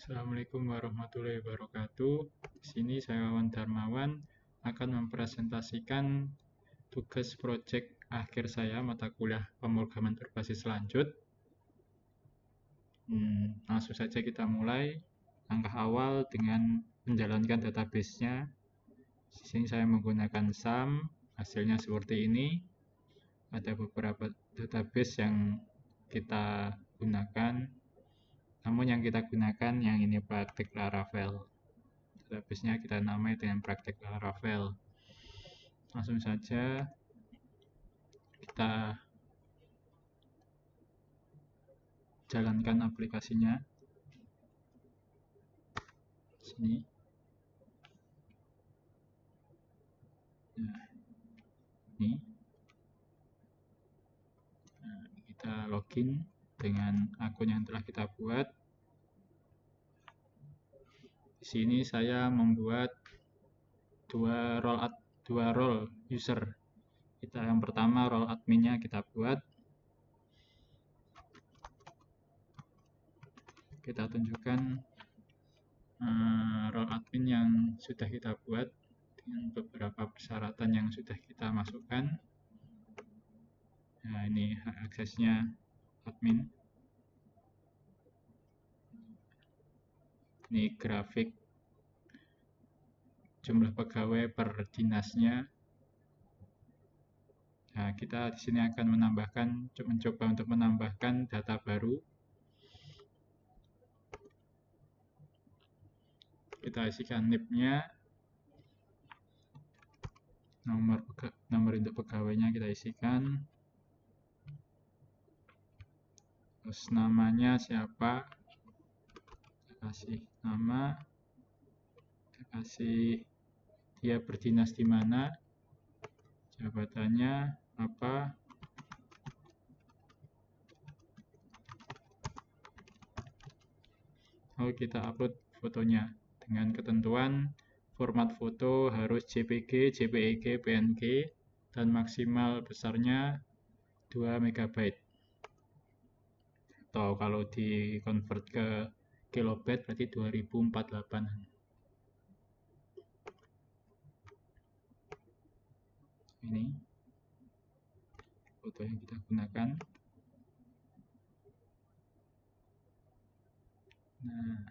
Assalamualaikum warahmatullahi wabarakatuh. Di sini saya Wawan Darmawan akan mempresentasikan tugas proyek akhir saya mata kuliah pemrograman berbasis lanjut. Langsung saja kita mulai. Langkah awal dengan menjalankan database-nya. Di sini saya menggunakan SAM, hasilnya seperti ini. Ada beberapa database yang kita gunakan. Namun yang kita gunakan yang ini praktik Laravel. Database-nya kita namai dengan praktik Laravel. Langsung saja kita jalankan aplikasinya. Sini. Nah, ini. Nah, kita login dengan akun yang telah kita buat. Di sini saya membuat dua role user. Yang pertama role adminnya kita buat. Kita tunjukkan role admin yang sudah kita buat dengan beberapa persyaratan yang sudah kita masukkan. Nah, ini hak aksesnya admin. Ini grafik jumlah pegawai per dinasnya. Nah, kita di sini akan mencoba untuk menambahkan data baru. Kita isikan NIP-nya, nomor induk pegawainya kita isikan, terus namanya siapa, kita kasih nama, kita kasih dia berdinas di mana, jabatannya apa, lalu kita upload fotonya dengan ketentuan format foto harus JPG, JPEG, PNG, dan maksimal besarnya 2 MB. Atau kalau di convert ke kilobyte berarti 2048. Ini foto yang kita gunakan. Nah,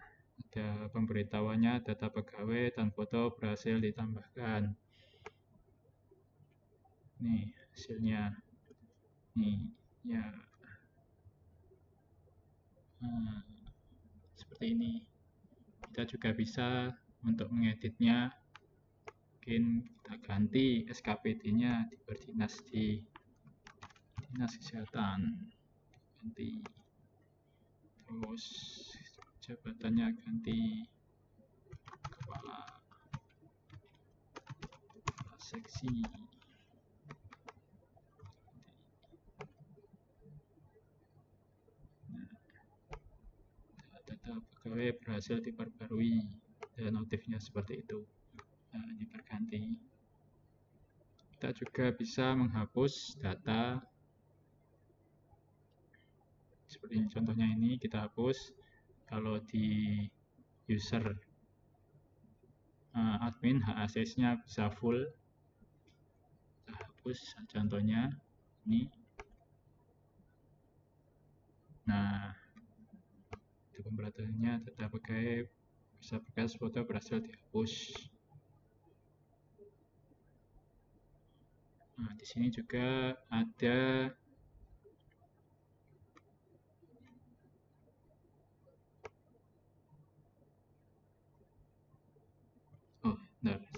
ada pemberitahuannya, data pegawai dan foto berhasil ditambahkan. Nih hasilnya. Nih ya. Seperti ini. Kita juga bisa untuk mengeditnya. Mungkin kita ganti SKPD-nya di berdinas di dinas kesehatan. Ganti. Terus jabatannya ganti kepala seksi. Nah, data pegawai berhasil diperbarui dan notifnya seperti itu. Nah, ini berganti. Kita juga bisa menghapus data seperti ini. Contohnya ini kita hapus. Kalau di user admin hak aksesnya bisa full, kita hapus. Contohnya ini. Nah, itu pemberitahuannya data pegawai bisa bekas foto berhasil dihapus. Nah, di sini juga ada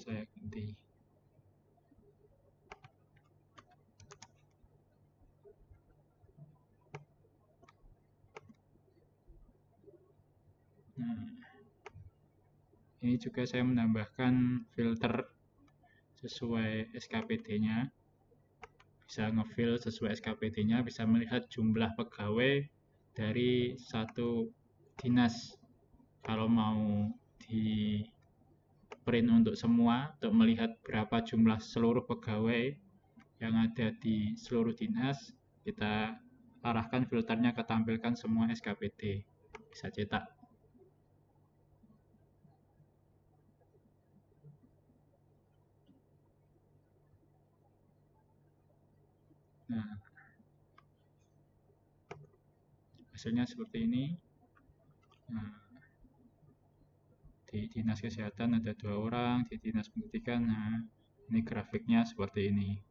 saya ganti. Nah, ini juga saya menambahkan filter sesuai SKPD-nya. Bisa nge-fill sesuai SKPD-nya, bisa melihat jumlah pegawai dari satu dinas. Kalau mau di print untuk semua, untuk melihat berapa jumlah seluruh pegawai yang ada di seluruh dinas, kita arahkan filternya ke tampilkan semua SKPD. Bisa cetak. Nah, hasilnya seperti ini. Nah, di dinas kesehatan ada 2 orang, di dinas pendidikan, nah ini grafiknya seperti ini.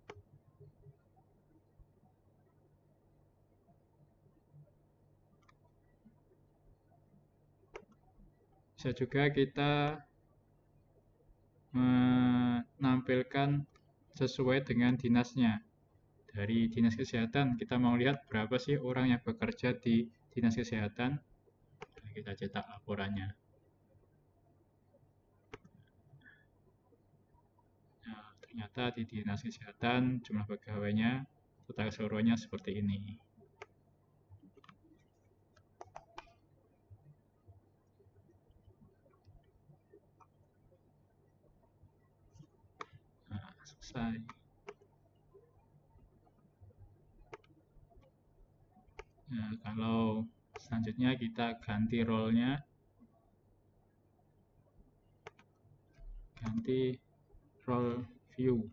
Bisa juga kita menampilkan sesuai dengan dinasnya. Dari dinas kesehatan kita mau lihat berapa sih orang yang bekerja di dinas kesehatan. Kita cetak laporannya. Nah, ternyata di dinas kesehatan jumlah pegawainya total keseluruhannya seperti ini. Nah, selesai. Nah, kalau selanjutnya kita ganti role-nya, ganti role view.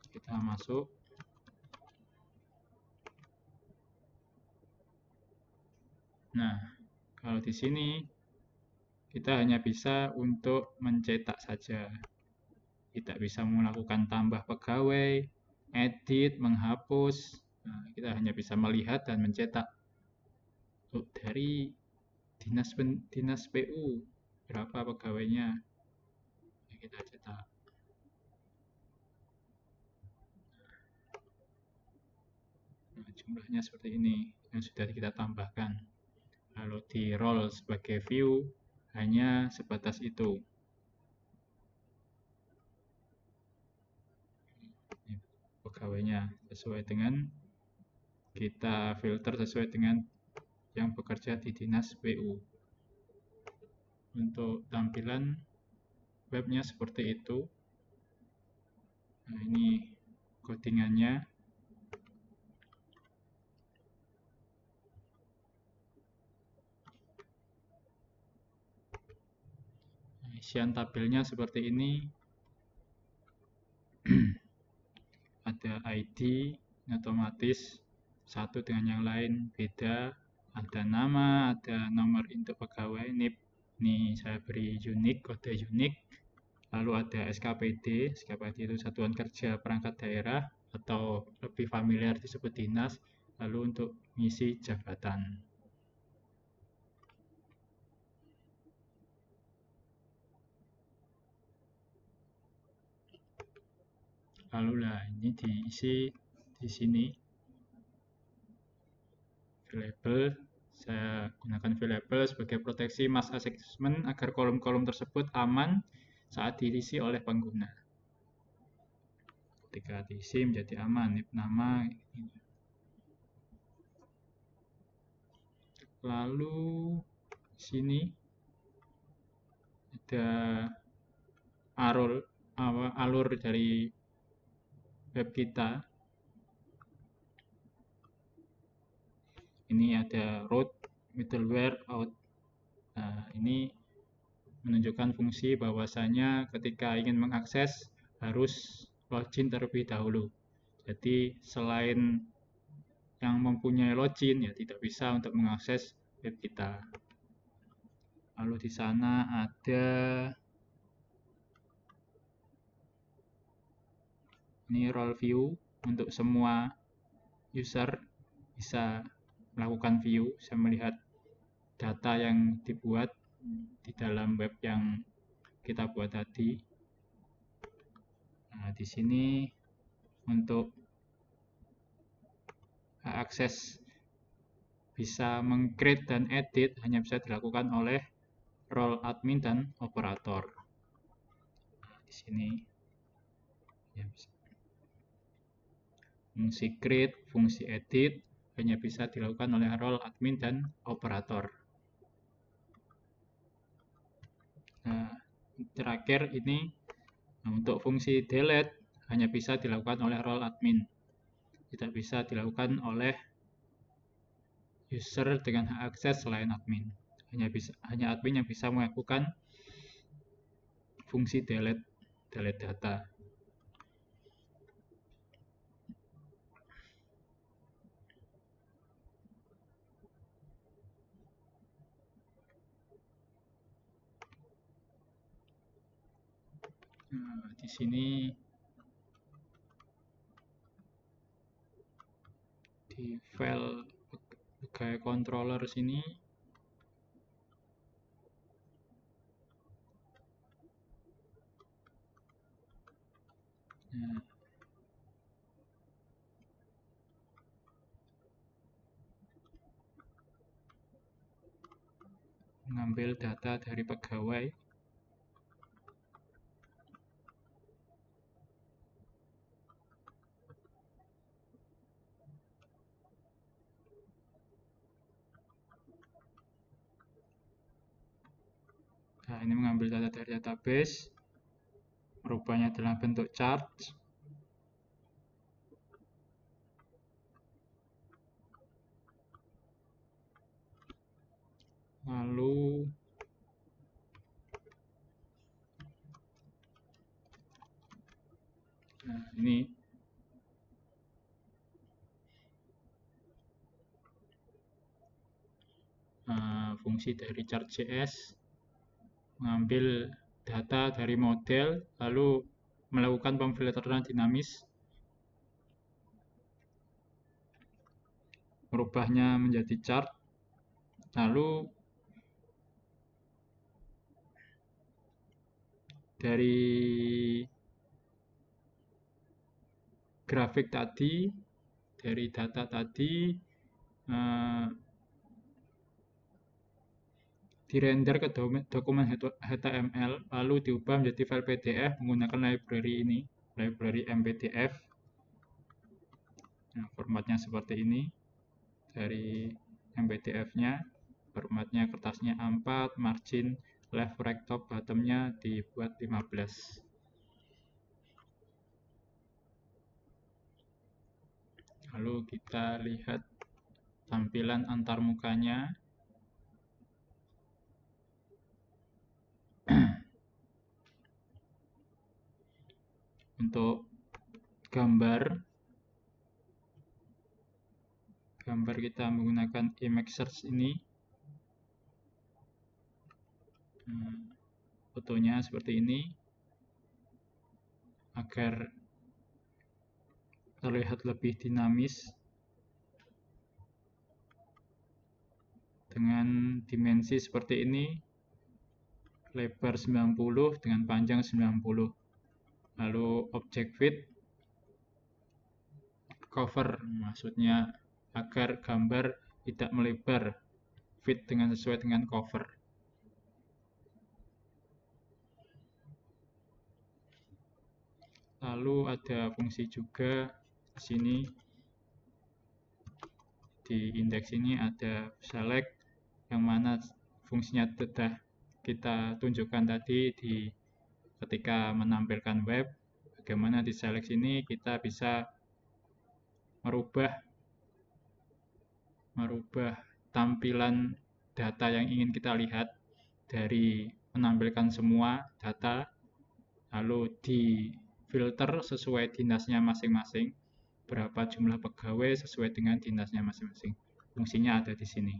Kita masuk. Nah, kalau di sini kita hanya bisa untuk mencetak saja. Tidak bisa melakukan tambah pegawai, edit, menghapus. Nah, kita hanya bisa melihat dan mencetak. Dari dinas PU berapa pegawainya? Ya, kita cetak. Nah, jumlahnya seperti ini yang sudah kita tambahkan. Kalau di role sebagai view hanya sebatas itu. Ini pegawainya sesuai dengan kita filter sesuai dengan yang bekerja di dinas PU. Untuk tampilan webnya seperti itu. Nah, ini codingannya. Isian tabelnya seperti ini. Ada ID otomatis satu dengan yang lain beda, ada nama, ada nomor induk pegawai, NIP. Ini saya beri unik, kode unik. Lalu ada SKPD, SKPD itu Satuan Kerja Perangkat Daerah atau lebih familiar disebut dinas. Lalu untuk ngisi jabatan. Lalu lah ini diisi di sini. Variable, saya gunakan variable sebagai proteksi mass assessment agar kolom-kolom tersebut aman saat diisi oleh pengguna. Ketika diisi menjadi aman, nama. Lalu sini ada alur dari web kita. Ini ada root, middleware, out. Nah, ini menunjukkan fungsi bahwasanya ketika ingin mengakses harus login terlebih dahulu. Jadi selain yang mempunyai login ya tidak bisa untuk mengakses web kita. Lalu di sana ada ini role view untuk semua user bisa melakukan view, bisa melihat data yang dibuat di dalam web yang kita buat tadi. Nah, di sini untuk akses bisa meng-create dan edit hanya bisa dilakukan oleh role admin dan operator. Nah, di sini ya bisa. Fungsi create, fungsi edit hanya bisa dilakukan oleh role admin dan operator. Nah, terakhir ini untuk fungsi delete hanya bisa dilakukan oleh role admin. Tidak bisa dilakukan oleh user dengan hak akses selain admin. Hanya admin yang bisa melakukan fungsi delete data. Nah, di sini di file pegawai controller sini nah, mengambil data dari pegawai. Nah, ini mengambil data dari database, merubahnya dalam bentuk chart. Lalu nah, ini fungsi dari chart.js mengambil data dari model lalu melakukan pemfilteran dinamis, merubahnya menjadi chart, lalu dari grafik tadi, dari data tadi dirender ke dokumen HTML lalu diubah menjadi file PDF menggunakan library ini, library MPDF. Nah, formatnya seperti ini dari MPDF-nya, formatnya kertasnya A4, margin left right top bottomnya dibuat 15. Lalu kita lihat tampilan antarmukanya. Untuk gambar kita menggunakan image search ini. Fotonya seperti ini agar terlihat lebih dinamis dengan dimensi seperti ini, lebar 90 dengan panjang 90. Lalu object width cover, maksudnya agar gambar tidak melebar, fit dengan sesuai dengan cover. Lalu ada fungsi juga di sini, di indeks ini ada select, yang mana fungsinya sudah kita tunjukkan tadi di ketika menampilkan web. Bagaimana di select ini kita bisa merubah tampilan data yang ingin kita lihat dari menampilkan semua data, lalu di filter sesuai dinasnya masing-masing, berapa jumlah pegawai sesuai dengan dinasnya masing-masing. Fungsinya ada di sini.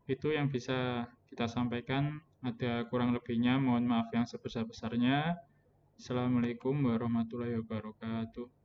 Itu yang bisa kita sampaikan. Ada kurang lebihnya, mohon maaf yang sebesar-besarnya. Assalamualaikum warahmatullahi wabarakatuh.